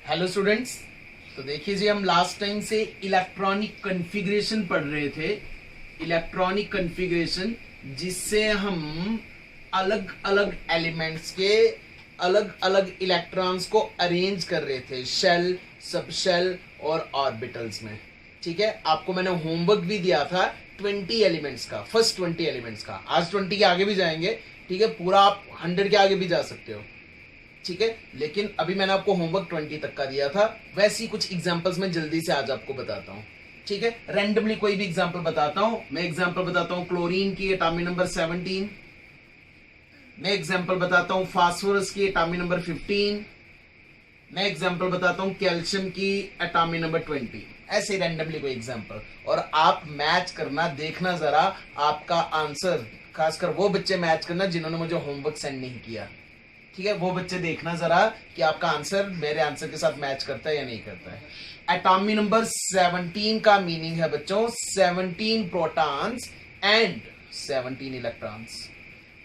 Hello students. तो देखिए जी, हम लास्ट टाइम से इलेक्ट्रॉनिक कॉन्फ़िगरेशन पढ़ रहे थे। इलेक्ट्रॉनिक कॉन्फ़िगरेशन जिससे हम अलग अलग एलिमेंट्स के अलग अलग इलेक्ट्रॉन्स को अरेंज कर रहे थे शेल, सब शेल और ऑर्बिटल्स में। ठीक है, आपको मैंने होमवर्क भी दिया था 20 एलिमेंट्स का, फर्स्ट 20 एलिमेंट्स का। आज 20 के आगे भी जाएंगे। ठीक है, पूरा आप 100 के आगे भी जा सकते हो। ठीक है, लेकिन अभी मैंने आपको होमवर्क 20 तक का दिया था। वैसे ही कुछ एग्जांपल्स मैं जल्दी से आज आपको बताता हूं। ठीक है, रैंडमली कोई भी एग्जांपल बताता हूं। मैं एग्जांपल बताता हूं क्लोरीन की एटॉमिक नंबर 17। मैं एग्जांपल बताता हूं फास्फोरस की एटॉमिक नंबर 15। मैं एग्जांपल बताता हूं कैल्शियम की एटॉमिक नंबर 20। ऐसे रैंडमली कोई एग्जांपल, और आप मैच करना, देखना जरा आपका आंसर। खासकर वो बच्चे मैच करना जिन्होंने मुझे होमवर्क सेंड नहीं किया। ठीक है, वो बच्चे देखना जरा कि आपका आंसर मेरे आंसर के साथ मैच करता है या नहीं करता है। एटॉमिक नंबर 17 का मीनिंग है बच्चों 17 प्रोटॉन्स एंड 17 इलेक्ट्रॉन्स।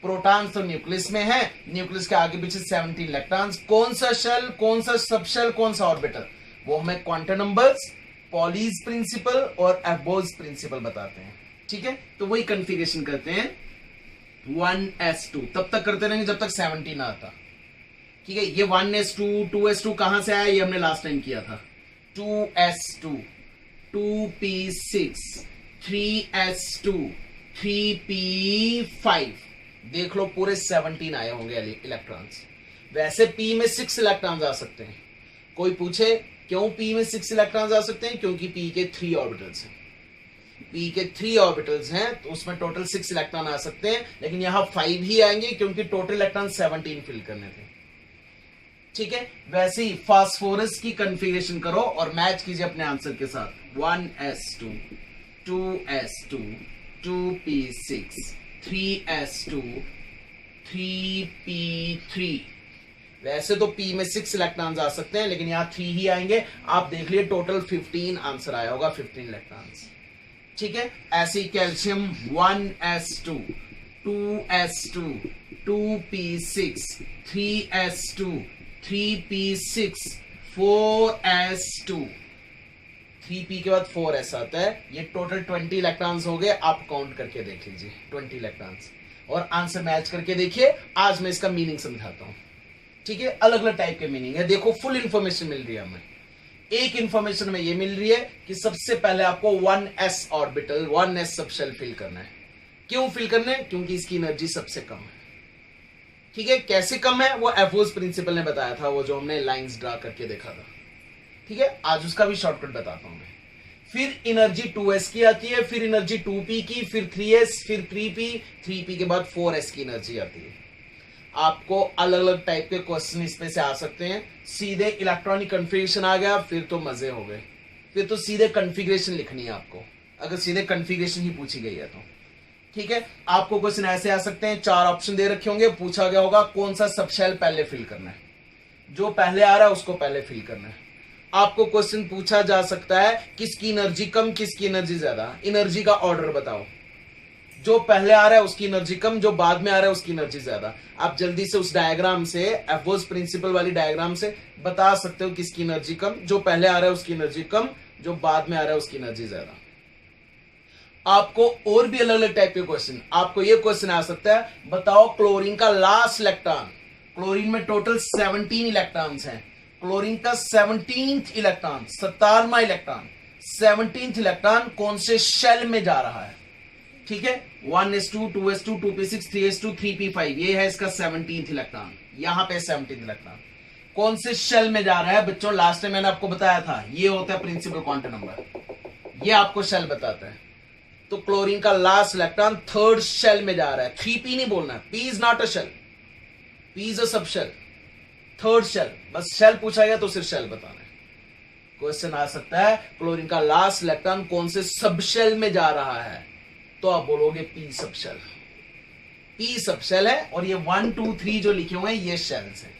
प्रोटॉन्स तो न्यूक्लियस में है, न्यूक्लियस के आगे पीछे 17 इलेक्ट्रॉन्स। कौन सा शेल, कौन सा सबशेल, कौन सा ऑर्बिटल, वो हमें क्वांटम नंबर्स, पॉलीज प्रिंसिपल और एबोल्स प्रिंसिपल बताते हैं। ठीक है, तो वही कॉन्फ़िगरेशन करते हैं 1s2। तब तक करते रहेंगे जब तक 17 आता। ठीक है, ये 1s2 2s2 कहां से आया, ये हमने लास्ट टाइम किया था। 2s2 2p6 3s2 3p5। देख लो पूरे 17 आए होंगे इलेक्ट्रॉन्स। वैसे p में 6 इलेक्ट्रॉन्स आ सकते हैं। कोई पूछे क्यों p में 6 इलेक्ट्रॉन्स आ सकते हैं? क्योंकि p के 3 ऑर्बिटल्स हैं। p के 3 ऑर्बिटल्स हैं तो उसमें टोटल 6 इलेक्ट्रॉन आ सकते हैं, लेकिन यहां 5 ही आएंगे क्योंकि टोटल इलेक्ट्रॉन 17 फिल करने थे। ठीक है, वैसे ही फास्फोरस की कॉन्फ़िगरेशन करो और मैच कीजिए अपने आंसर के साथ। 1s2 2s2 2p6 3s2 3p3। वैसे तो p में 6 इलेक्ट्रॉन्स आ सकते हैं, लेकिन यहां 3 ही आएंगे। आप देख लिए टोटल 15 आंसर आया होगा, 15 इलेक्ट्रॉन्स। ठीक है, ऐसे ही calcium 1s2 2s2 2p6 3s2 3p6 4s2। 3p के बाद 4s आता है। ये टोटल 20 इलेक्ट्रॉन्स हो गए। आप काउंट करके देख लीजिए 20 इलेक्ट्रॉन्स और आंसर मैच करके देखिए। आज मैं इसका मीनिंग समझाता हूं। ठीक है, अलग अलग टाइप के मीनिंग है। देखो, फुल इंफॉर्मेशन मिल रही है हमें। एक इंफॉर्मेशन में ये मिल रही है कि सबसे पहले आपको 1s orbital 1s subshell fill करना है। क्यों फिल करना है? क्योंकि इसकी एनर्जी सबसे कम है। ठीक है, कैसे कम है वो एफोस प्रिंसिपल ने बताया था, वो जो हमने लाइंस ड्रा करके देखा था। ठीक है, आज उसका भी शॉर्टकट बताता हूं मैं। फिर एनर्जी 2s की आती है, फिर एनर्जी 2p की, फिर 3s, फिर 3p, 3p के बाद 4s की एनर्जी आती है। आपको अलग अलग टाइप के क्वेश्चन इस पे से आ सकते हैं। सीधे इलेक्ट्रॉनिक कॉन्फ़िगरेशन आ गया फिर तो मजे हो गए। फिर तो सीधे कॉन्फ़िगरेशन लिखनी है आपको, अगर सीधे कॉन्फ़िगरेशन ही पूछी गई है तो। ठीक है, आपको क्वेश्चन ऐसे आ सकते हैं, 4 ऑप्शन दे रखे होंगे, पूछा गया होगा कौन सा सबशेल पहले फिल करना है। जो पहले आ रहा है उसको पहले फिल करना है। आपको क्वेश्चन पूछा जा सकता है किसकी एनर्जी कम, किसकी एनर्जी ज्यादा। एनर्जी का ऑर्डर बताओ। जो पहले आ रहा है उसकी एनर्जी कम, जो बाद में आ रहा है उसकी एनर्जी ज्यादा। आप जल्दी से उस डायग्राम से, एफोस प्रिंसिपल वाली डायग्राम से बता सकते हो किसकी एनर्जी कम। जो पहले आ रहा है उसकी एनर्जी कम, जो बाद में आ रहा है उसकी एनर्जी ज्यादा। आपको और भी अलग अलग टाइप के क्वेश्चन, आपको यह क्वेश्चन आ सकता है, बताओ क्लोरीन का लास्ट इलेक्ट्रॉन। क्लोरीन में टोटल 17 इलेक्ट्रॉन्स हैं। क्लोरीन का 17th electron, 17वां electron, 17th electron कौन से शेल में जा रहा है? ठीक है, 1s2 2s2 2p6 3s2 3p5, ये है इसका 17th इलेक्ट्रॉन। यहां पे 17th इलेक्ट्रॉन कौन से शेल में जा रहा है बच्चों? लास्ट टाइम मैंने आपको बताया था, ये होता है प्रिंसिपल क्वांटम नंबर, ये आपको शेल बताता है। तो क्लोरीन का लास्ट इलेक्ट्रॉन 3rd शेल में जा रहा है। 3p नहीं बोलना, p is not a shell, p is a subshell. 3rd shell, बस शेल पूछा गया तो सिर्फ शेल बताना है। क्वेश्चन आ सकता है क्लोरीन का लास्ट इलेक्ट्रॉन कौन से सबशेल में जा रहा है, तो आप बोलोगे p सबशेल। p सबशेल है, और ये 1 2 3 जो लिखे हुए हैं ये शेल्स हैं,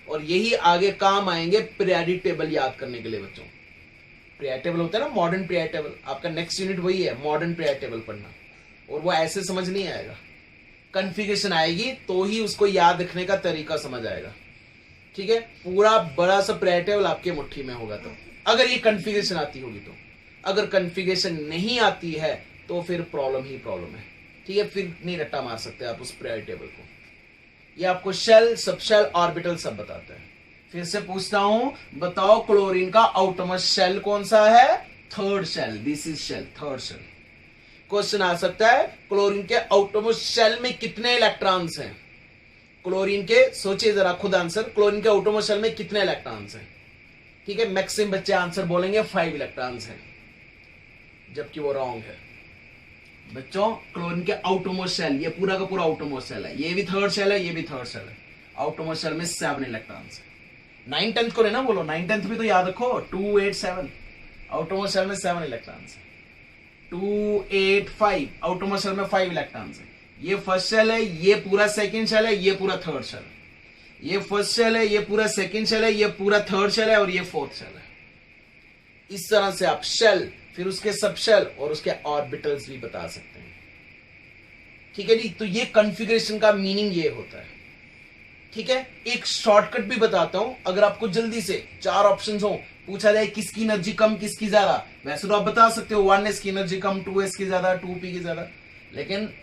और यही आगे काम आएंगे पीरियोडिक टेबल याद करने के लिए बच्चों। पीरियोडिक टेबल होता है ना, मॉडर्न पीरियोडिक टेबल। आपका नेक्स्ट यूनिट वही है, मॉडर्न पीरियोडिक टेबल पढ़ना, और वो ऐसे समझ नहीं आएगा। कॉन्फ़िगरेशन आएगी तो ही उसको याद रखने का तरीका समझ आएगा। ठीक है, पूरा बड़ा सा पीरियोडिक टेबल आपके मुट्ठी में होगा। तो अगर ये कॉन्फ़िगरेशन आती होगी तो, अगर कॉन्फ़िगरेशन नहीं आती है तो फिर प्रॉब्लम ही प्रॉब्लम है। ठीक है, फिर नहीं रट्टा मार सकते आप उस पीरियोडिक टेबल को। ये आपको शेल, सबशेल, ऑर्बिटल सब बताता है। फिर से पूछता हूं, बताओ क्लोरीन का आउटमोस्ट शेल कौन सा है? Third shell. This is shell, third shell. Question आ सकता है क्लोरीन के आउटमोस्ट शेल में कितने इलेक्ट्रॉन्स हैं? क्लोरीन के, सोचिए जरा खुद आंसर, क्लोरीन के आउटमोस्ट शेल में कितने इलेक्ट्रॉन्स हैं? ठीक है, मैक्सिमम बच्चे आंसर बोलेंगे 5 इलेक्ट्रॉन्स हैं, जबकि वो रॉन्ग है। बच्चों, क्लोरीन के आउटमोस्ट शेल, ये पूरा का पूरा आउटमोस्ट शेल है, ये भी थर्ड शेल है, ये भी थर्ड शेल है। आउटमोस्ट शेल में 7 इलेक्ट्रॉन्स है। 9 10 को लेना बोलो, 9 10 भी तो याद रखो, 2 8 7। आउटमोस्ट शेल में 7 इलेक्ट्रॉन्स है। 2 8 5, आउटमोस्ट शेल में 5 इलेक्ट्रॉन्स है। ये फर्स्ट शेल है, ये पूरा सेकंड शेल है, ये पूरा थर्ड शेल है। ये फर्स्ट शेल है, ये पूरा सेकंड शेल है, ये पूरा थर्ड शेल है, और ये फोर्थ शेल है। इस तरह से आप शेल, फिर उसके सबशेल और उसके ऑर्बिटल्स भी बता सकते हैं। ठीक है जी, तो ये कॉन्फ़िगरेशन का मीनिंग ये होता है। ठीक है, एक शॉर्टकट भी बताता हूं, अगर आपको जल्दी से 4 ऑप्शंस हो, पूछा जाए किसकी एनर्जी कम किसकी ज्यादा, वैसे तो आप बता सकते हो 1s की एनर्जी कम, 2s की ज्यादा, 2p की ज्यादा, लेकिन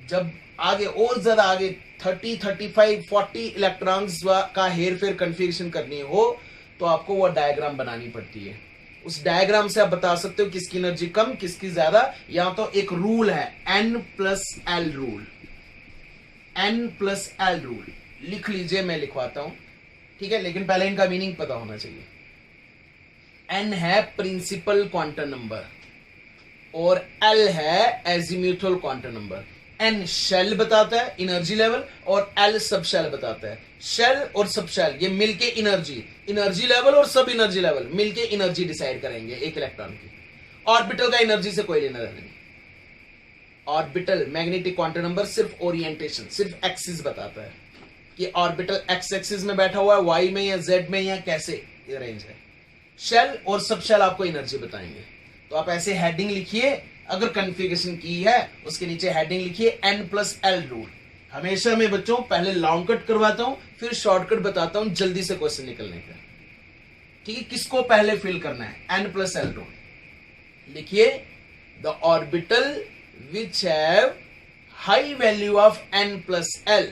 जब आगे और ज्यादा आगे 30 35 40 इलेक्ट्रॉन्स का हेर फेर कॉन्फ़िगरेशन करनी हो तो आपको वो डायग्राम बनानी पड़ती है। उस डायग्राम से आप बता सकते हो किसकी एनर्जी कम किसकी ज्यादा। या तो एक रूल है N+L रूल, N+L रूल लिख लीजिए, मैं लिखवाता हूं। ठीक है, लेकिन पहले इनका मीनिंग पता होना चाहिए। N है प्रिंसिपल क्वांटम नंबर और L है azimuthal quantum number. N shell बताता है एनर्जी लेवल और L सब शेल बताता है। शेल और सब शेल ये मिलके एनर्जी लेवल और सब एनर्जी लेवल मिलके एनर्जी डिसाइड करेंगे एक इलेक्ट्रॉन की। ऑर्बिटल का एनर्जी से कोई लेना देना नहीं। ऑर्बिटल मैग्नेटिक क्वांटम नंबर सिर्फ ओरिएंटेशन, सिर्फ एक्सिस बताता है कि ऑर्बिटल एक्स एक्सिस में बैठा हुआ है, वाई में या जेड में, या कैसे अरेंज है। शेल और सब शेल आपको एनर्जी बताएंगे। तो आप ऐसे हेडिंग लिखिए, अगर कॉन्फ़िगरेशन की है उसके नीचे हेडिंग लिखिए N+L रूल। हमेशा मैं बच्चों पहले लॉन्ग कट करवाता हूं, फिर शॉर्टकट बताता हूं जल्दी से क्वेश्चन निकलने का। ठीक है, किसको पहले फिल करना है? N+L रूल लिखिए। The orbital which have high value of N+L,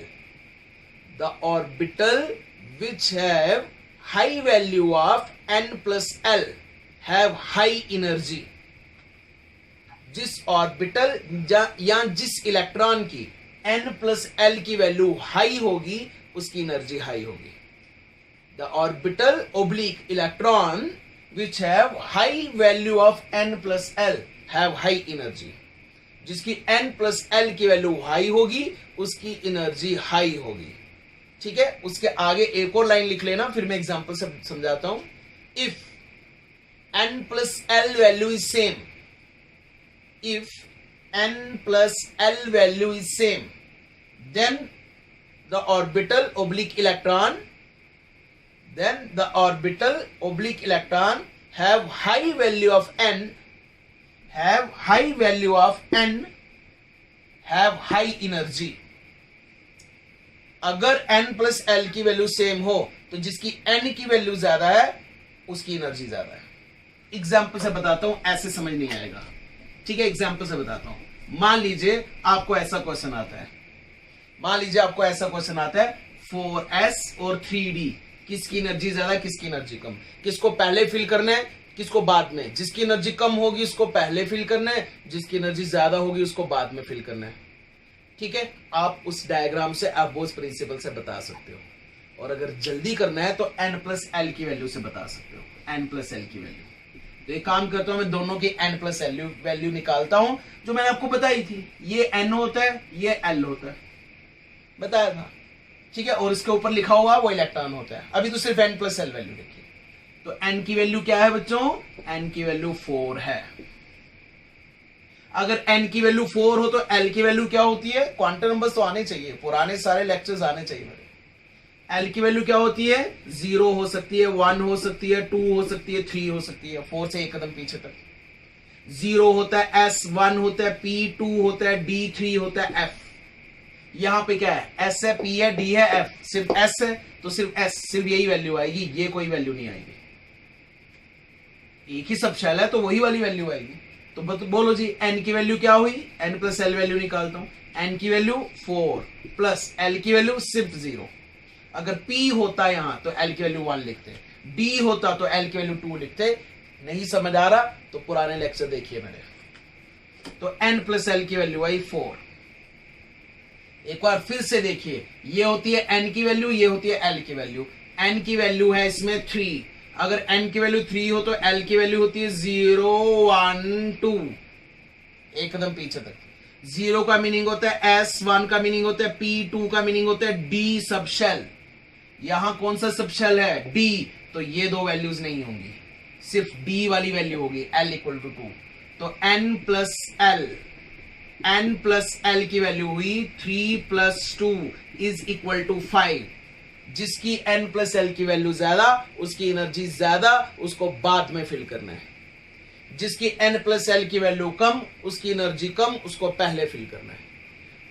the orbital which have high value of N+L have high energy. जिस ऑर्बिटल या जिस इलेक्ट्रॉन की N+L की वैल्यू हाई होगी उसकी एनर्जी हाई होगी। The orbital oblique electron which have high value of N+L have high energy. जिसकी N+L की वैल्यू हाई होगी उसकी एनर्जी हाई होगी। ठीक है, उसके आगे एक और लाइन लिख लेना, फिर मैं एग्जांपल से समझाता हूं। If N+L value is same, if N+L value is same, then the orbital oblique electron have high value of N, have high energy। अगर N+L की वैल्यू सेम हो तो जिसकी N की वैल्यू ज्यादा है उसकी एनर्जी ज्यादा है। एग्जाम्पल से बताता हूं, ऐसे समझ नहीं आएगा। ठीक है, एग्जाम्पल से बताता हूं। मान लीजिए आपको ऐसा क्वेश्चन आता है, 4s और 3d किसकी एनर्जी ज्यादा किसकी एनर्जी कम, किसको पहले फिल करना है किसको बाद में। जिसकी एनर्जी कम होगी उसको पहले फिल करना है, जिसकी एनर्जी ज्यादा होगी उसको बाद में फिल करना है। ठीक है, आप उस डायग्राम से आप बोस प्रिंसिपल से बता सकते हो। और अगर जल्दी करना है तो N+L की वैल्यू से बता सकते हो। N+L की वैल्यू, तो एक काम करता हूं, मैं दोनों की N+L वैल्यू निकालता हूं जो मैंने आपको बताई थी। ये N होता है, ये L होता है, बताया था। ठीक है, और इसके ऊपर लिखा हुआ वो इलेक्ट्रॉन होता है। अभी तो सिर्फ N+L वैल्यू देखिए। तो N की वैल्यू क्या है बच्चों? N की वैल्यू 4 है। अगर N की वैल्यू 4 हो तो L की वैल्यू क्या होती है? क्वांटम नंबर्स तो आने चाहिए, पुराने सारे लेक्चर्स आने चाहिए मेरे। L की वैल्यू क्या होती है? 0 हो सकती है, 1 हो सकती है, 2 हो सकती है, 3 हो सकती है, 4 से एक कदम पीछे तक। 0 होता है S, 1 होता है P, 2 होता है D, 3 होता है F। यहां पे क्या है, एस है, पी है, डी है, एफ, सिर्फ एस है तो सिर्फ एस, सिर्फ यही वैल्यू आएगी, ये कोई वैल्यू नहीं आएगी। एक ही सब शेल है तो वही वाली वैल्यू आएगी। तो बोलो जी एन की वैल्यू क्या हुई, एन प्लस एल वैल्यू निकालता हूं, एन की वैल्यू 4 प्लस एल की वैल्यू सिर्फ 0। अगर पी होता यहां तो एल की वैल्यू 1 लिखते, डी होता तो एल की वैल्यू 2 लिखते। नहीं समझ आ रहा तो पुराने लेक्चर देखिए मेरे। तो एन प्लस एल की वैल्यू आई 4। एक बार फिर से देखिए, ये होती है एन की वैल्यू, ये होती है एल की वैल्यू। एन की वैल्यू है इसमें 3, अगर एन की वैल्यू 3 हो तो एल की वैल्यू होती है 0 1 2, एकदम पीछे तक। 0 का मीनिंग होता है एस, 1 का मीनिंग होता है पी, 2 का मीनिंग होता है डी सब शेल। यहां कौन सा सब शेल है, डी, तो ये दो वैल्यूज नहीं होंगी, सिर्फ डी वाली वैल्यू होगी, एल इक्वल टू 2। तो एन प्लस एल की वैल्यू हुई 3 प्लस 2 इज इक्वल टू 5। जिसकी एन प्लस एल की वैल्यू ज्यादा, उसकी एनर्जी ज्यादा, उसको बाद में फिल करना है। जिसकी एन प्लस एल की वैल्यू कम, उसकी एनर्जी कम, उसको पहले फिल करना है।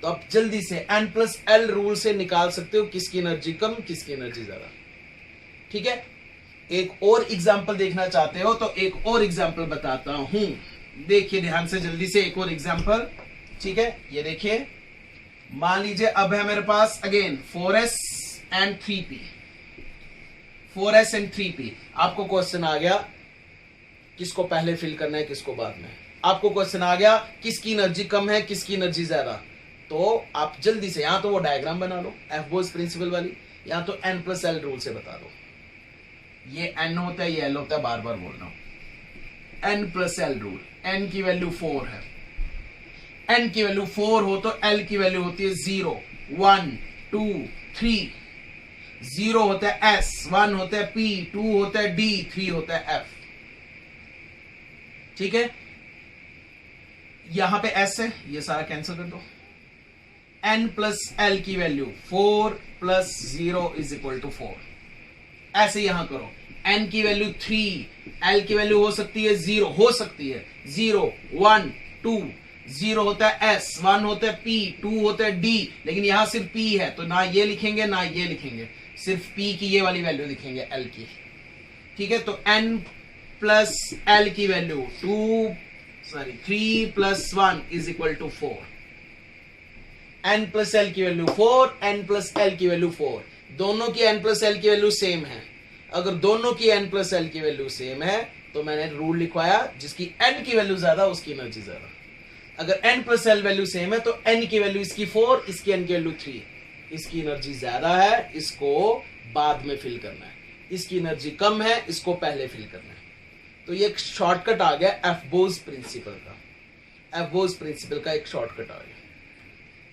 तो आप जल्दी से एन प्लस एल रूल से निकाल सकते हो किसकी एनर्जी कम, किसकी एनर्जी ज्यादा। ठीक है, एक और एग्जाम्पल देखना चाहते हो तो एक और एग्जाम्पल बताता हूं, देखिए ध्यान से जल्दी से एक और एग्जाम्पल। ठीक है, ये देखिए, मान लीजिए अब है मेरे पास again 4s and 3p, 4s and 3p। आपको क्वेश्चन आ गया किसको पहले फिल करना है, किसको बाद में। आपको क्वेश्चन आ गया किसकी एनर्जी कम है, किसकी एनर्जी ज्यादा। तो आप जल्दी से यहां तो वो डायग्राम बना लो एफबोस प्रिंसिपल वाली, यहां तो एन प्लस एल रूल से बता दो। ये एन होता है, ये एल होता है, बार बार बोल रहा हूं। N plus l rule, n की वैल्यू 4 है, एन की वैल्यू 4 हो तो एल की वैल्यू होती है 0 1 2 3। 0 होता है एस, 1 होता है पी, 2 होता है डी, 3 होता है एफ। ठीक है, यहां पे एस है, ये सारा कैंसिल कर दो। एन प्लस एल की value 4 plus 0 is equal to 4। ऐसे यहां करो, एन की वैल्यू 3, एल की वैल्यू हो सकती है 0, हो सकती है 0 1 2। 0 होता है एस, 1 होता है पी, 2 होता है डी, लेकिन यहां सिर्फ पी है तो ना ये लिखेंगे ना ये लिखेंगे, सिर्फ पी की ये वाली वैल्यू लिखेंगे एल की। ठीक है, तो एन प्लस एल की value 3 plus 1 is equal to 4। N plus l की वैल्यू 4, एन प्लस एल की वैल्यू 4। दोनों की एन प्लस एल की वैल्यू सेम है। अगर दोनों की एन प्लस एल की वैल्यू सेम है तो मैंने रूल लिखवाया जिसकी एन की वैल्यू ज्यादा, उसकी एनर्जी ज्यादा। अगर n plus l value same है तो एन की वैल्यू इसकी 4, इसकी एन की वैल्यू 3। इसकी एनर्जी ज्यादा है, इसको बाद में फिल करना है। इसकी एनर्जी कम है, इसको पहले फिल करना है। तो ये एक शॉर्टकट आ गया एफबोस प्रिंसिपल का। एफबोस प्रिंसिपल का एक शॉर्टकट आ गया।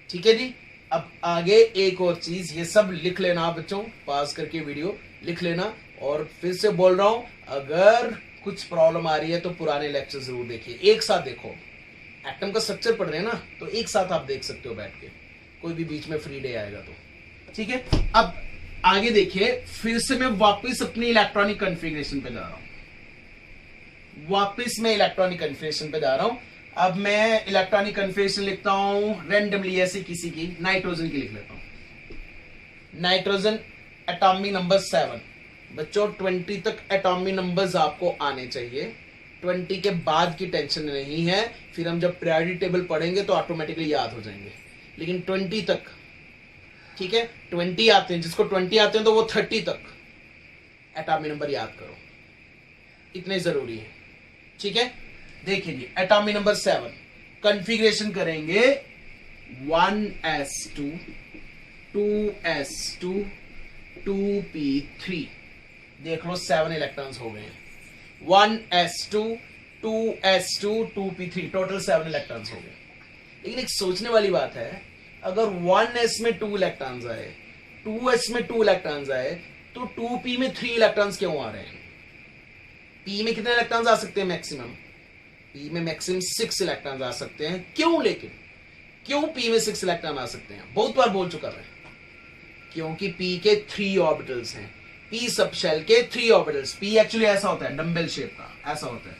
ठीक है जी, अब आगे एक और चीज, ये सब लिख लेना बच्चों, पास करके वीडियो लिख लेना। और फिर से बोल रहा हूं, अगर कुछ प्रॉब्लम आ रही है तो पुराने लेक्चर जरूर देखिए, एक साथ देखो। एटम का स्ट्रक्चर पढ़ रहे हैं ना, तो एक साथ आप देख सकते हो बैठ के, कोई भी बीच में फ्री डे आएगा तो। ठीक है, अब आगे देखिए, फिर से मैं वापस अपनी इलेक्ट्रॉनिक कॉन्फ़िगरेशन पे जा रहा हूं। वापस मैं इलेक्ट्रॉनिक कॉन्फ़िगरेशन पे जा रहा हूं। अब मैं इलेक्ट्रॉनिक कॉन्फ़िगरेशन लिखता हूं रैंडमली, ऐसे किसी की, नाइट्रोजन की लिख लेता हूं। Nitrogen atomic number 7। बच्चों 20 तक एटॉमिक नंबर्स आपको आने चाहिए, 20 के बाद की टेंशन नहीं है। फिर हम जब प्रायोरिटी टेबल पढ़ेंगे तो ऑटोमेटिकली याद हो जाएंगे, लेकिन 20 तक, ठीक है, 20 आते हैं, जिसको 20 आते हैं तो वो 30 तक एटॉमिक नंबर याद करो, इतने जरूरी है। ठीक है, देखिए जी, एटॉमिक नंबर 7 कॉन्फ़िगरेशन करेंगे 1s2 2s2 2p3। देख लो 7 इलेक्ट्रॉन्स हो गए हैं। 1s2 2s2 2p3, total 7 electrons हो गए। लेकिन एक सोचने वाली बात है, अगर 1s में 2 इलेक्ट्रॉन्स आए, 2s में 2 इलेक्ट्रॉन्स आए, तो 2p में 3 इलेक्ट्रॉन्स क्यों आ रहे हैं? p में कितने इलेक्ट्रॉन्स आ सकते हैं मैक्सिमम? p में मैक्सिमम 6 इलेक्ट्रॉन्स आ सकते हैं। क्यों? लेकिन क्यों p में 6 इलेक्ट्रॉन आ सकते हैं? बहुत बार बोल चुका मैं, क्योंकि p के 3 ऑर्बिटल्स हैं। p सब शेल के 3 ऑर्बिटल्स। p एक्चुअली ऐसा होता है, डंबल शेप का ऐसा होता है,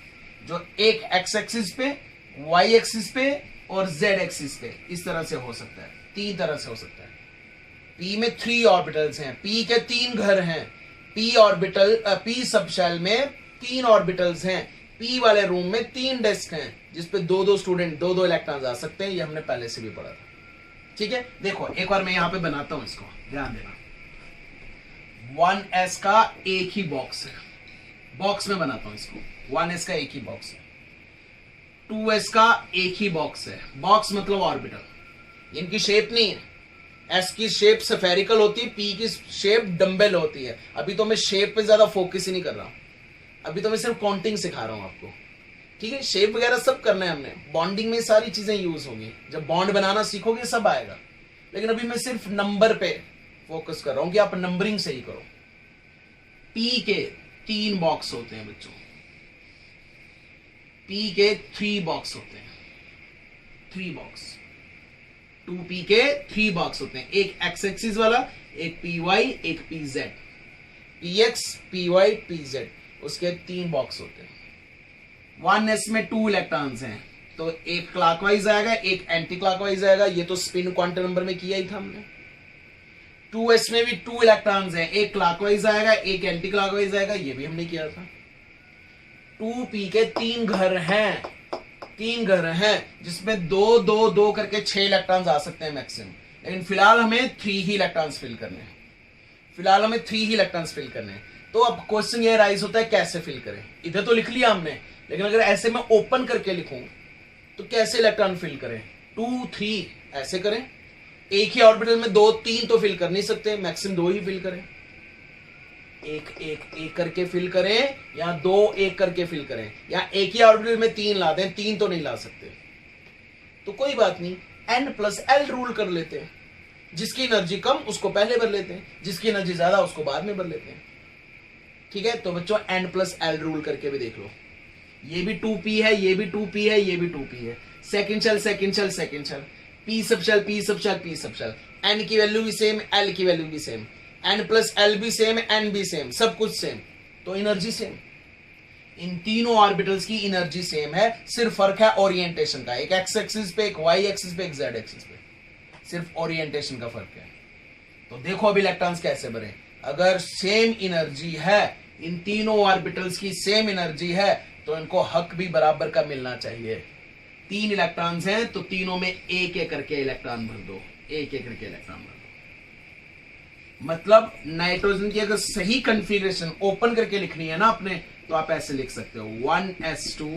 जो एक x एक्सिस पे, y एक्सिस पे और z एक्सिस पे इस तरह से हो सकता है। तीन तरह से हो सकता है। पी में 3 ऑर्बिटल्स हैं, पी के 3 घर हैं, पी ऑर्बिटल पी सबशेल में 3 ऑर्बिटल्स हैं, पी वाले रूम में 3 डेस्क हैं जिसपे 2-2 स्टूडेंट 2-2 इलेक्ट्रॉन्स आ सकते हैं। ये हमने पहले से भी पढ़ा था। ठीक है, देखो एक बार मैं यहां पे बनाता हूं, इसको ध्यान देना। 1s का एक ही बॉक्स है, बॉक्स में बनाता हूं इसको। 1s का एक ही बॉक्स है, 2s का एक ही बॉक्स है, बॉक्स मतलब ऑर्बिटल। इनकी शेप नहीं है, एस की शेप स्फेरिकल होती है, पी की शेप डंबल होती है। अभी तो मैं शेप पे ज्यादा फोकस ही नहीं कर रहा हूं, अभी तो मैं सिर्फ काउंटिंग सिखा रहा हूं आपको। ठीक है, शेप वगैरह सब करना है हमने, बॉन्डिंग में सारी चीजें यूज होंगी, जब बॉन्ड बनाना सीखोगे सब आएगा। लेकिन अभी मैं सिर्फ नंबर पे फोकस कर रहा हूं कि आप नंबरिंग सही करो। पी के 3 बॉक्स होते हैं बच्चों, पी के 3 बॉक्स होते हैं, 3 बॉक्स। 2p के 3 बॉक्स होते हैं, एक एक्स एक्सिस वाला, एक py, एक pz, px, py, pz, उसके 3 बॉक्स होते हैं। 1s में 2 इलेक्ट्रॉन्स हैं, तो एक क्लॉकवाइज आएगा, एक एंटी क्लॉकवाइज आएगा। ये तो स्पिन क्वांटम नंबर में किया ही था हमने। 2s में भी 2 इलेक्ट्रॉन्स हैं, एक क्लॉकवाइज आएगा, एक एंटी क्लॉकवाइज आएगा, ये भी हमने किया था। 2p के 3 घर हैं, 3 घर हैं जिसमें 2-2-2 करके 6 इलेक्ट्रॉन्स आ सकते हैं मैक्सिमम। लेकिन फिलहाल हमें 3 ही इलेक्ट्रॉन्स फिल करने हैं, फिलहाल हमें 3 ही इलेक्ट्रॉन्स फिल करने हैं। तो अब क्वेश्चन ये राइज होता है कैसे फिल करें। इधर तो लिख लिया हमने, लेकिन अगर ऐसे मैं ओपन करके लिखूं तो कैसे इलेक्ट्रॉन फिल करें। 2, 3 ऐसे करें, एक ही ऑर्बिटल में 2-3 तो फिल कर नहीं सकते, मैक्सिमम 2 ही फिल करें। एक करके फिल करें, या 2 एक करके फिल करें, या एक ही ऑर्बिटल में 3 ला दें, 3 तो नहीं ला सकते। तो कोई बात नहीं, n+l रूल कर लेते हैं। जिसकी एनर्जी कम उसको पहले भर लेते हैं, जिसकी एनर्जी ज्यादा उसको बाद में भर लेते हैं। ठीक है, तो बच्चों n+l रूल करके भी देख लो। ये भी 2p है, ये भी 2p है, ये भी 2p है। Second shell, second shell, second shell, p subshell, p subshell, p subshell, n की वैल्यू भी सेम, l की वैल्यू भी सेम, n+l भी सेम, n भी सेम, सब कुछ सेम, तो एनर्जी सेम। इन तीनों ऑर्बिटल्स की एनर्जी सेम है, सिर्फ फर्क है ओरिएंटेशन का। एक एक्स एक्सिस पे, एक वाई एक्सिस पे, एक जेड एक्सिस पे, सिर्फ ओरिएंटेशन का फर्क है। तो देखो अब इलेक्ट्रॉन्स कैसे बने। अगर सेम एनर्जी है, इन तीनों ऑर्बिटल्स की सेम एनर्जी है, तो इनको हक भी बराबर का मिलना चाहिए। 3 इलेक्ट्रॉन्स हैं तो तीनों में एक एक करके इलेक्ट्रॉन भर दो, एक एक करके इलेक्ट्रॉन भर दो। मतलब नाइट्रोजन की अगर सही कॉन्फ़िगरेशन ओपन करके लिखनी है ना आपने, तो आप ऐसे लिख सकते हो 1s2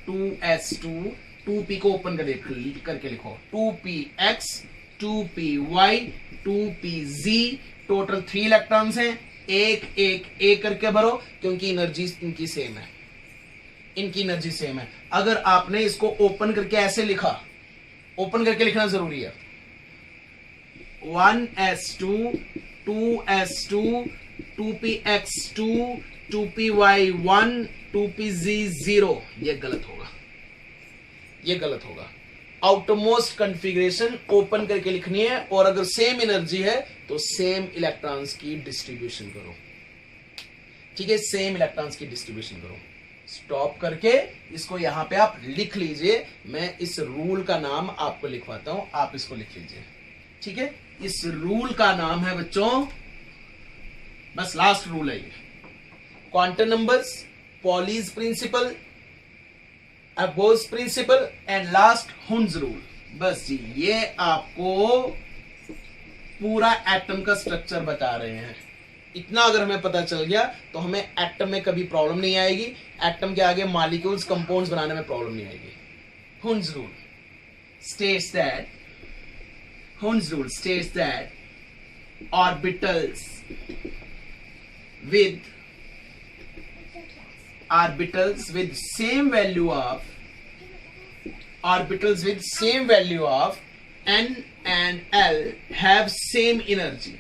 2s2 2p को ओपन करके लिखो 2px 2py 2pz, total 3 electrons हैं, एक करके भरो क्योंकि एनर्जी इनकी सेम है, इनकी एनर्जी सेम है। अगर आपने इसको ओपन करके ऐसे लिखा, ओपन करके लिखना जरूरी है, 1s2 2s2 2px2 2py1 2pz0, ये गलत होगा, ये गलत होगा। आउटमोस्ट कॉन्फ़िगरेशन ओपन करके लिखनी है, और अगर सेम एनर्जी है तो सेम इलेक्ट्रॉन्स की डिस्ट्रीब्यूशन करो। ठीक है, सेम इलेक्ट्रॉन्स की डिस्ट्रीब्यूशन करो। स्टॉप करके इसको यहां पे आप लिख लीजिए, मैं इस रूल का नाम आपको लिखवाता हूं, आप इसको लिख लीजिए। ठीक है, इस रूल का नाम है बच्चों, बस लास्ट रूल है ये, quantum numbers, Pauli's principle, aufbau principle and last Hund's rule. बस जी, ये आपको पूरा एटम का स्ट्रक्चर बता रहे हैं। इतना अगर हमें पता चल गया तो हमें एटम में कभी प्रॉब्लम नहीं आएगी, एटम के आगे मॉलिक्यूल्स कंपाउंड्स बनाने में प्रॉब्लम नहीं आएगी। Hund's rule states that Hund's rule states that orbitals with same value of n and l have same energy.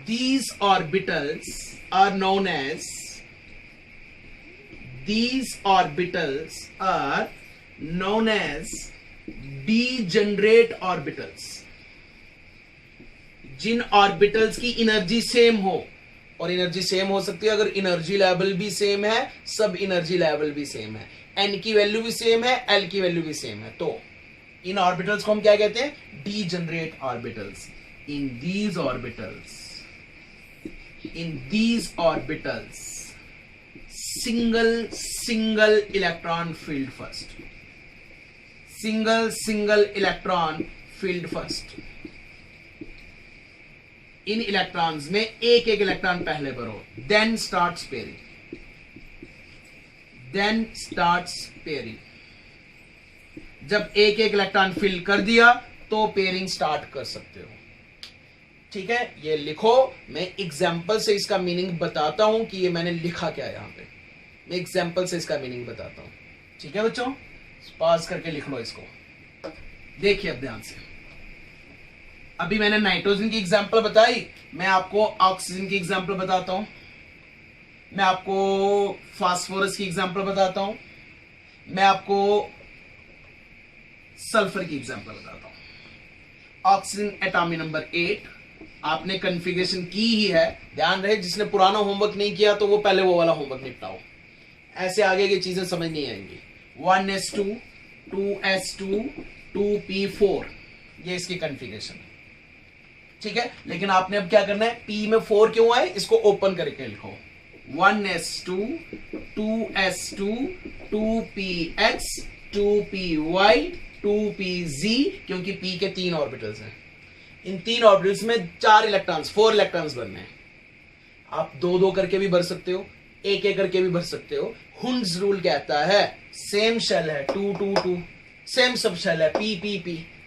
These orbitals are known as degenerate orbitals. Jin orbitals की energy same हो, और energy same हो सकती है अगर energy level भी same है, सब एनर्जी लेवल भी सेम है। n की वैल्यू भी सेम है, l की वैल्यू भी सेम है, तो इन ऑर्बिटल्स को हम क्या कहते हैं? Degenerate orbitals. In these orbitals single electron filled first. Single electron filled first. In electrons में एक एक इलेक्ट्रॉन पहले भरो, then starts pairing. जब एक एक इलेक्ट्रॉन फिल कर दिया तो पेयरिंग स्टार्ट कर सकते हो. ठीक है, ये लिखो. मैं एग्जाम्पल से इसका मीनिंग बताता हूं कि ये मैंने लिखा क्या है. यहां पे मैं एग्जाम्पल से इसका मीनिंग बताता हूं. ठीक है बच्चों, पॉज करके लिख लो इसको. देखिए अब ध्यान से. अभी मैंने नाइट्रोजन की एग्जाम्पल बताई, मैं आपको ऑक्सीजन की एग्जाम्पल बताता हूं, मैं आपको फास्फोरस की एग्जाम्पल बताता हूं, मैं आपको सल्फर की एग्जाम्पल बताता हूं. Oxygen atomic number 8. आपने कॉन्फ़िगरेशन की ही है, ध्यान रहे. जिसने पुराना होमवर्क नहीं किया तो वो पहले वो वाला होमवर्क निपटाओ, ऐसे आगे की चीजें समझ नहीं आएंगी. 1s2 2s2 2p4, ये इसकी कॉन्फ़िगरेशन है. ठीक है, लेकिन आपने अब क्या करना है? p में 4 क्यों आए, इसको ओपन करके लिखो. 1s2 2s2 2px 2py 2pz, क्योंकि p के 3 ऑर्बिटल्स हैं. इन 3 ऑर्बिटल्स में 4 इलेक्ट्रॉन्स 4 इलेक्ट्रॉन्स बनने हैं. आप 2-2 करके भी भर सकते हो, 1-1 करके भी भर सकते हो. हुंड्स रूल कहता है सेम शेल है 2-2-2, सेम सब शेल है p,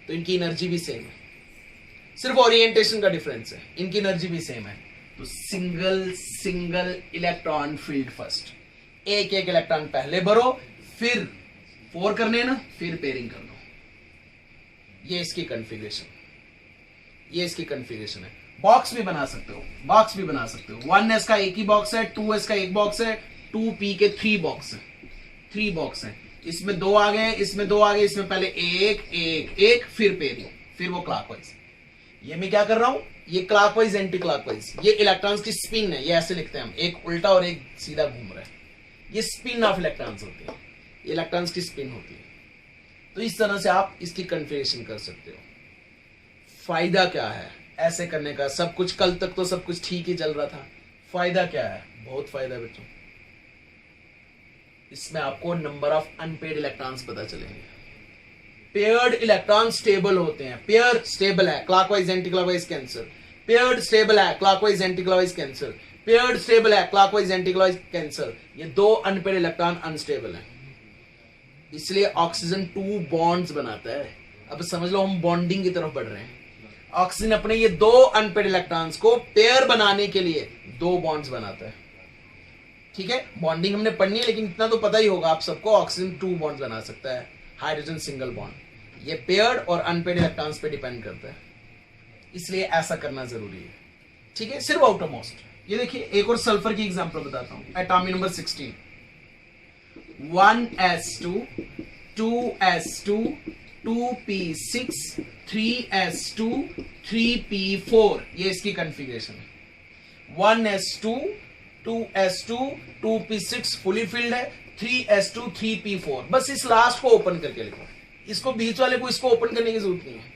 तो इनकी एनर्जी भी सेम है, सिर्फ ओरिएंटेशन का डिफरेंस है. इनकी एनर्जी भी सेम है. तो सिंगल इलेक्ट्रॉन फील्ड फर्स्ट. एक एक इलेक्ट्रॉन पहले भरो, फिर 4 करने ना, फिर पेयरिंग कर लो. ये इसकी कॉन्फ़िगरेशन है. बॉक्स भी बना सकते हो. 1s का एक ही बॉक्स है, 2s का एक बॉक्स है, 2p के 3 बॉक्स हैं. इसमें 2 आ गए, इसमें 2 आ गए, इसमें पहले एक, फिर पेयरिंग, फिर वो क्लॉकवाइज. ये मैं क्या कर रहा हूं? ये क्लॉकवाइज एंटी क्लॉकवाइज. ये इलेक्ट्रॉन्स की स्पिन है, ये ऐसे लिखते हैं हम, एक उल्टा और एक सीधा घूम रहा है. ये स्पिन ऑफ इलेक्ट्रॉन्स होती है, इलेक्ट्रॉन्स की स्पिन होती है. तो इस तरह से आप इसकी कॉन्फ़िगरेशन कर सकते हो. फायदा क्या है ऐसे करने का? सब कुछ, कल तक तो सब कुछ ठीक ही चल रहा था. फायदा क्या है? बहुत फायदा बच्चों. इसमें आपको नंबर ऑफ अनपेड इलेक्ट्रॉन्स पता चलेंगे. पेयर्ड इलेक्ट्रॉन स्टेबल होते हैं. पेयर स्टेबल है, clockwise anti clockwise cancel. Paired stable है, clockwise anti clockwise cancel. Paired stable है, क्लॉकवाइज एंटी क्लॉकवाइज कैंसिल. ये 2 अनपेड इलेक्ट्रॉन अनस्टेबल है, इसलिए ऑक्सीजन 2 बॉन्ड्स बनाता है. अब समझ लो हम बॉन्डिंग की तरफ बढ़ रहे हैं. ऑक्सीजन अपने ये 2 अनपेड इलेक्ट्रॉन्स को पेयर बनाने के लिए 2 बॉन्ड्स बनाता है. ठीक है, बॉन्डिंग हमने पढ़नी है, लेकिन इतना तो पता ही होगा आप सबको, ऑक्सीजन 2 बॉन्ड्स बना सकता है. Hydrogen single bond. ये पेयर्ड और अनपेड इलेक्ट्रॉन्स पे डिपेंड करता है, इसलिए ऐसा करना जरूरी है. ठीक है, सिर्फ आउटर मोस्ट. ये देखिए एक और सल्फर की एग्जांपल बताता हूं. Atomic number 16. 1s2 2s2 2p6 3s2 3p4, ये इसकी कॉन्फ़िगरेशन है. 1s2 2s2 2p6 fully filled है, 3s2 3p4. बस इस लास्ट को ओपन करके लिखो. इसको बीच वाले को इसको ओपन करने की जरूरत नहीं है,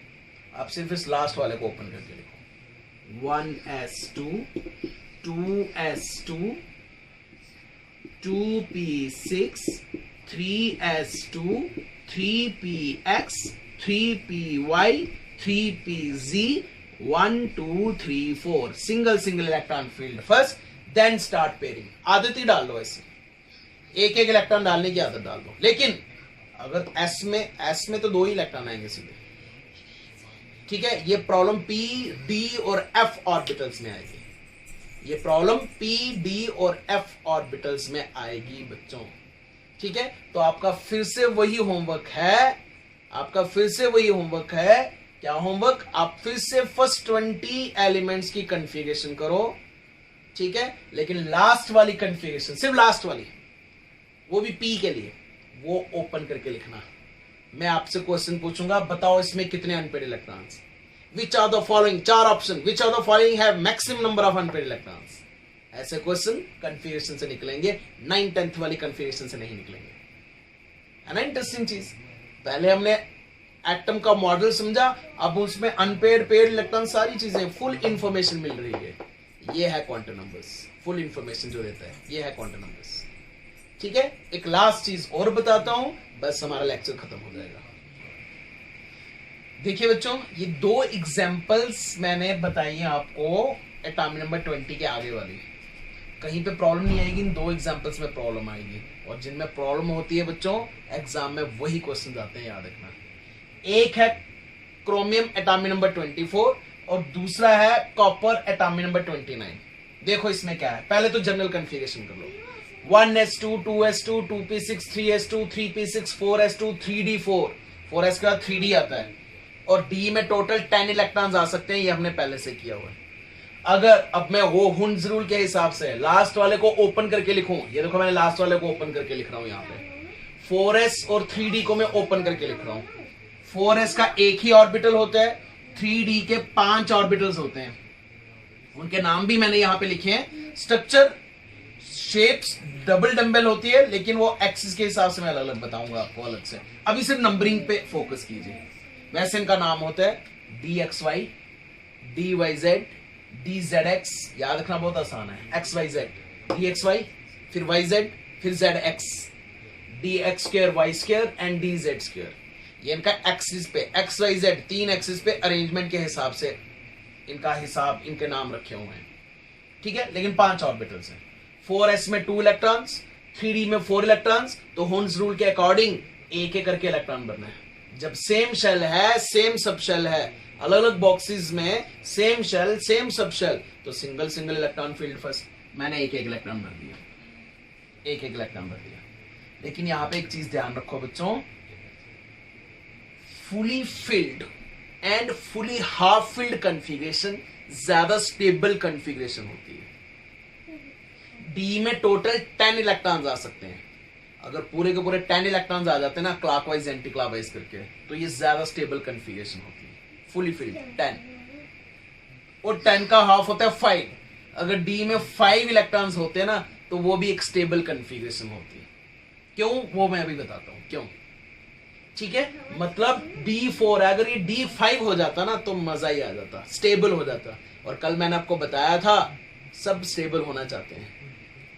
आप सिर्फ इस लास्ट वाले को ओपन करके लिखो. 1s2 2s2 2p6 3s2 3px 3py 3pz 1 2 3 4. Single electron field first, then start pairing. आदत ही डाल लो ऐसे, एक इलेक्ट्रॉन डालने की आदत डाल दो. लेकिन अगर एस में तो 2 ही इलेक्ट्रॉन आएंगे सीधे. ठीक है, ये प्रॉब्लम p d और f ऑर्बिटल्स में आएगी. ये प्रॉब्लम p d और f ऑर्बिटल्स में आएगी बच्चों. ठीक है, तो आपका फिर से वही होमवर्क है. क्या होमवर्क? आप फिर से फर्स्ट 20 एलिमेंट्स की कॉन्फ़िगरेशन करो. ठीक है, लेकिन लास्ट वाली कॉन्फ़िगरेशन, सिर्फ लास्ट वाली, वो भी p के लिए, वो ओपन करके लिखना. मैं आपसे क्वेश्चन पूछूंगा, बताओ इसमें कितने unpaired electrons. Which are the following, 4 option, which are the following have maximum number of unpaired electrons. ऐसे क्वेश्चन कॉन्फ़िगरेशन से निकलेंगे, 9th 10th वाली कॉन्फ़िगरेशन से नहीं निकलेंगे. है ना इंटरेस्टिंग चीज। पहले हमने एटम का मॉडल समझा, अब उसमें अनपेड पेड इलेक्ट्रॉन सारी चीजें फुल इंफॉर्मेशन मिल रही है। ये है क्वांटम नंबर्स, फुल इंफॉर्मेशन जो देता है ये है क्वांटम नंबर्स। ठीक है, एक लास्ट चीज और बताता हूं, बस हमारा लेक्चर खत्म हो जाएगा। देखिए बच्चों, ये 2 एग्जांपल्स मैंने बताई हैं आपको एटॉमिक नंबर 20 के आगे वाली। कहीं पे प्रॉब्लम नहीं आएगी, इन 2 एग्जांपल्स में प्रॉब्लम आएगी, और जिनमें प्रॉब्लम होती है बच्चों एग्जाम में वही क्वेश्चन आते हैं, याद रखना। एक है क्रोमियम एटॉमिक नंबर 24 और दूसरा है कॉपर एटॉमिक नंबर 29। देखो इसमें क्या है, पहले तो जनरल कन्फिगरेशन कर लो। 1s2 2s2 2p6 3s2 3p6 4s2 3d4, 4s के बाद 3d आता है, और d में टोटल 10 इलेक्ट्रॉन्स आ सकते हैं, ये हमने पहले से किया हुआ है। अगर अब मैं वो हुंस रूल के हिसाब से लास्ट वाले को ओपन करके लिखूं, ये देखो मैंने लास्ट वाले को ओपन करके लिख रहा हूं यहाँ पे, 4s और 3d को मैं ओपन करके लिख रहा हूं। 4s का एक ही ऑर्बिटल होता है, 3d के 5 ऑर्बिटल्स होते हैं, उनके नाम भी मैंने यहां पे लिखे हैं। स्ट्रक्चर शेप्स डबल डंबल होती है, लेकिन वो एक्सिस के हिसाब से मैं अलग अलग बताऊंगा आपको अलग से। अभी सिर्फ नंबरिंग पे फोकस कीजिए। वैसे इनका नाम होता है dxy, dyz, dzx, याद रखना बहुत आसान है। xyz, dxy, फिर yz, फिर zx, dx square y square and dz square. ये इनका एक्सिस पे xyz 3 एक्सिस पे अरेंजमेंट के हिसाब से इनका हिसाब, इनके नाम रखे हुए हैं। ठीक है, लेकिन 5 ऑर्बिटल्स हैं। 4s में 2 इलेक्ट्रॉन्स, 3d में 4 इलेक्ट्रॉन्स, तो हुंस रूल के अकॉर्डिंग एक एक करके इलेक्ट्रॉन बनना है। जब सेम शेल है, सेम सब शेल है, अलग अलग बॉक्सेस में सेम शेल सेम सब शेल, तो single single electron field first, मैंने एक एक इलेक्ट्रॉन भर दिया, एक एक इलेक्ट्रॉन भर दिया। लेकिन यहां पे एक चीज ध्यान रखो बच्चों, fully filled and fully half filled configuration ज्यादा स्टेबल कन्फिगरेशन होती है। डी में टोटल 10 इलेक्ट्रॉन्स आ सकते हैं। अगर पूरे के पूरे 10 इलेक्ट्रॉन्स आ जाते हैं ना क्लॉकवाइज एंटी क्लॉकवाइज करके, तो ये ज्यादा स्टेबल कन्फिगरेशन होती है। फुली फिल्ड 10, और 10 का हाफ होता है 5। अगर डी में 5 इलेक्ट्रॉन्स होते हैं ना, तो वो भी एक स्टेबल कन्फिगरेशन होती है। क्यों, वो मैं अभी बताता हूं क्यों। ठीक है, मतलब D4 है, अगर ये D5 हो जाता ना तो मजा ही आ जाता, स्टेबल हो जाता। और कल मैंने आपको बताया था सब स्टेबल होना चाहते हैं।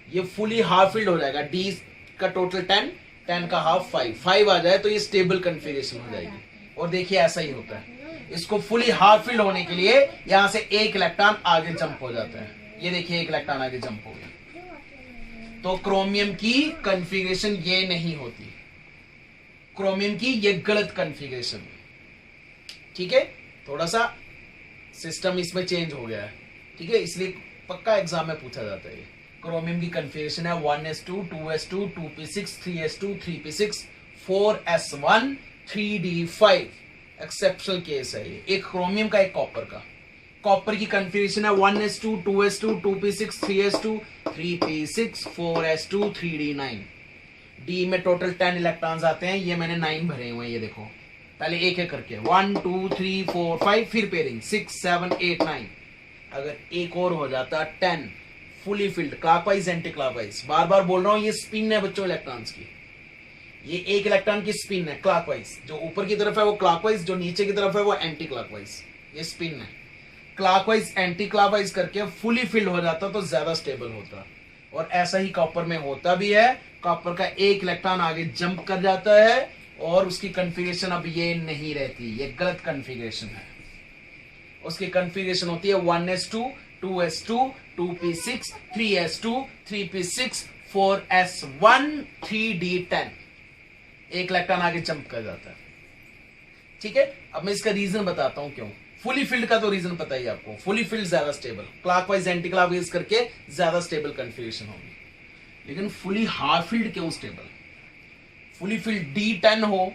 ये फुली हाफ फील्ड हो जाएगा, D का टोटल 10, 10 का हाफ 5 आ जाए तो ये स्टेबल कन्फिगरेशन हो जाएगी। और देखिए ऐसा ही होता है। इसको फुली हाफ फील्ड होने के लिए यहां से एक इलेक्ट्रॉन आगे जंप हो जाता है। ये देखिए एक इलेक्ट्रॉन आगे जंप हो गया। तो क्रोमियम की कन्फिगरेशन ये नहीं होती, क्रोमियम की ये गलत कन्फिगरेशन। ठीक है, थोड़ा सा सिस्टम इसमें चेंज हो गया है। ठीक है, इसलिए पक्का एग्जाम में पूछा जाता है। क्रोमियम की कन्फिगरेशन है 1s2 2s2 2p6 3s2 3p6 4s1 3d5। Exceptional case है ये, एक क्रोमियम का एक कॉपर का। कॉपर की कन्फिगरेशन है 1s2 2s2 2p6 3s2 3p6 4s2 3d9। D में टोटल 10 इलेक्ट्रॉन्स आते हैं, ये मैंने 9 भरे हुए हैं। ये देखो पहले एक एक करके 1 2 3 4 5, फिर पेयरिंग 6 7 8 9। अगर एक और हो जाता 10, fully filled clockwise anti clockwise. बार बार बोल रहा हूं, ये स्पिन है बच्चों इलेक्ट्रॉन्स की। ये एक इलेक्ट्रॉन की स्पिन है क्लॉकवाइज, जो ऊपर की तरफ है वो क्लॉकवाइज, जो नीचे की तरफ है वो एंटी क्लॉकवाइज। ये स्पिन है, क्लॉकवाइज एंटी क्लॉकवाइज करके फुली फिल्ड हो जाता तो ज्यादा स्टेबल होता। और ऐसा ही कॉपर में होता भी है। कॉपर का एक इलेक्ट्रॉन आगे जंप कर जाता है और उसकी कन्फिगरेशन अब ये नहीं रहती, ये गलत कन्फिगरेशन है। उसकी कन्फिगरेशन होती है 1s2 2s2 2p6 3s2 3p6 4s1 3d10। एक इलेक्ट्रॉन आगे जंप कर जाता है। ठीक है, अब मैं इसका रीजन बताता हूं क्यों। फुली फिल्ड का तो रीजन पता ही आपको, फुली फिल्ड ज्यादा स्टेबल, क्लॉकवाइज एंटी क्लॉकवाइज करके ज्यादा स्टेबल कन्फिगरेशन होगी। लेकिन फुली हाफ फील्ड क्यों स्टेबल? फुली फील्ड D10 हो,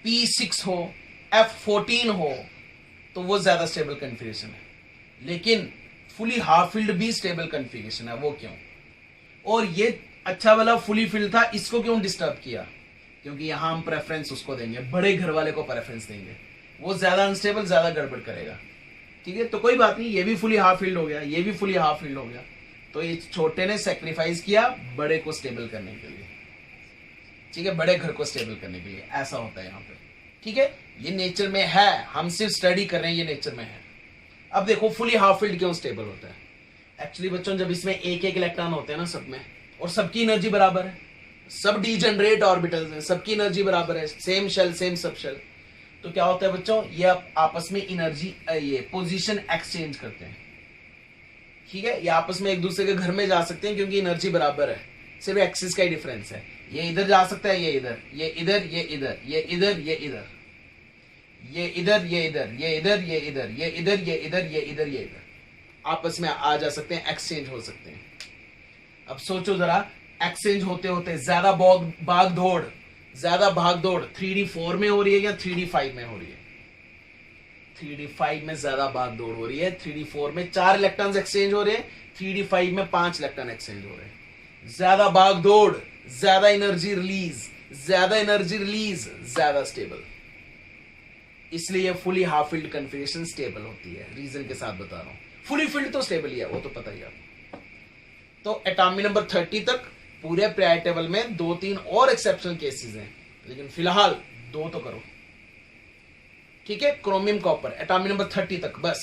P6 हो, F14 हो, तो वो ज्यादा स्टेबल कन्फिगरेशन है। लेकिन फुली हाफ फील्ड भी स्टेबल कन्फिगरेशन है, वो क्यों? और ये अच्छा वाला फुली फील्ड था, इसको क्यों डिस्टर्ब किया? क्योंकि यहां हम प्रेफरेंस उसको देंगे, बड़े घर वाले को प्रेफरेंस देंगे, वो ज्यादा अनस्टेबल, ज्यादा गड़बड़ करेगा। ठीक है, तो कोई बात नहीं, ये भी फुली हाफ फील्ड हो गया, ये भी फुली हाफ फील्ड हो गया। तो ये छोटे ने सेक्रीफाइस किया बड़े को स्टेबल करने के लिए। ठीक है, बड़े घर को स्टेबल करने के लिए ऐसा होता है यहाँ पे। ठीक है, ये नेचर में है, हम सिर्फ स्टडी कर रहे हैं, ये नेचर में है। अब देखो फुली हाफ फील्ड क्यों स्टेबल होता है। एक्चुअली बच्चों जब इसमें एक एक इलेक्ट्रॉन होते हैं ना सब में, और सबकी एनर्जी बराबर है, सब डीजनरेट ऑर्बिटल्स हैं, सबकी एनर्जी बराबर है, सेम शेल सेम सब शेल, तो क्या होता है बच्चों, ये आपस में एनर्जी ये पोजीशन एक्सचेंज करते हैं। ठीक है, ये आपस में एक दूसरे के घर में जा सकते हैं क्योंकि एनर्जी बराबर है, सिर्फ एक्सिस का ही डिफरेंस है। ये इधर जा सकता है, ये इधर, ये इधर, ये इधर, ये इधर, ये इधर, ये इधर, ये इधर, ये इधर, ये इधर, ये इधर, ये इधर, ये इधर, ये इधर, आपस में आ जा सकते हैं, एक्सचेंज हो सकते हैं। अब सोचो जरा, एक्सचेंज होते होते ज्यादा भाग दौड़ 3D4 में हो रही है या 3D5 में हो रही है? 3D5 में ज्यादा भाग दौड़ हो रही है। 3D4 में 4 इलेक्ट्रॉन्स एक्सचेंज हो रहे हैं, 3D5 में 5 इलेक्ट्रॉन एक्सचेंज हो रहे हैं। ज्यादा भाग दौड़, ज्यादा एनर्जी रिलीज, ज्यादा स्टेबल, इसलिए fully half field configuration stable होती है। रीजन के साथ बता रहा हूं, फुली फील्ड तो स्टेबल ही है, वो तो पता ही है आपको। तो एटॉमिक नंबर 30 तक पूरे पीरियोडिक टेबल में 2-3 और एक्सेप्शनल केसेस हैं, लेकिन फिलहाल 2 तो करो। ठीक है, क्रोमियम कॉपर एटॉमिक नंबर 30 तक बस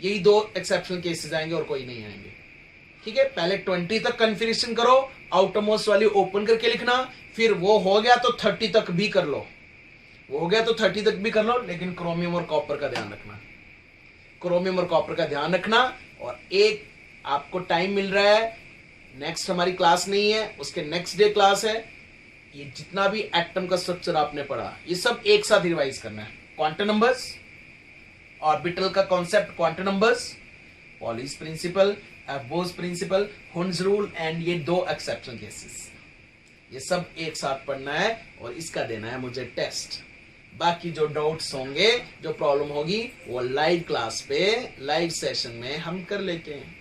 यही 2 एक्सेप्शनल केसेस आएंगे और कोई नहीं आएंगे। ठीक है, पहले 20 तक कन्फिगरेशन करो, आउटरमोस्ट वाली ओपन करके लिखना, फिर वो हो गया तो 30 तक भी कर लो, वो हो गया तो 30 तक भी कर लो, लेकिन क्रोमियम और कॉपर का ध्यान रखना, क्रोमियम और कॉपर का ध्यान रखना। और एक आपको टाइम मिल रहा है, नेक्स्ट हमारी क्लास नहीं है, उसके नेक्स्ट डे क्लास है, ये जितना भी एटम का स्ट्रक्चर आपने पढ़ा ये सब एक साथ रिवाइज करना है। क्वांटम नंबर्स, ऑर्बिटल का concept quantum numbers, Pauli's principle, Bose principle, Hund's rule and ये 2 एक्सेप्शन केसेस, ये सब एक साथ पढ़ना है और इसका देना है मुझे टेस्ट। बाकी जो डाउट्स होंगे, जो प्रॉब्लम होगी, वो लाइव क्लास पे, लाइव सेशन में हम कर लेते हैं।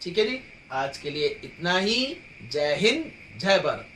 ठीक है जी, आज के लिए इतना ही। जय हिंद, जय भारत।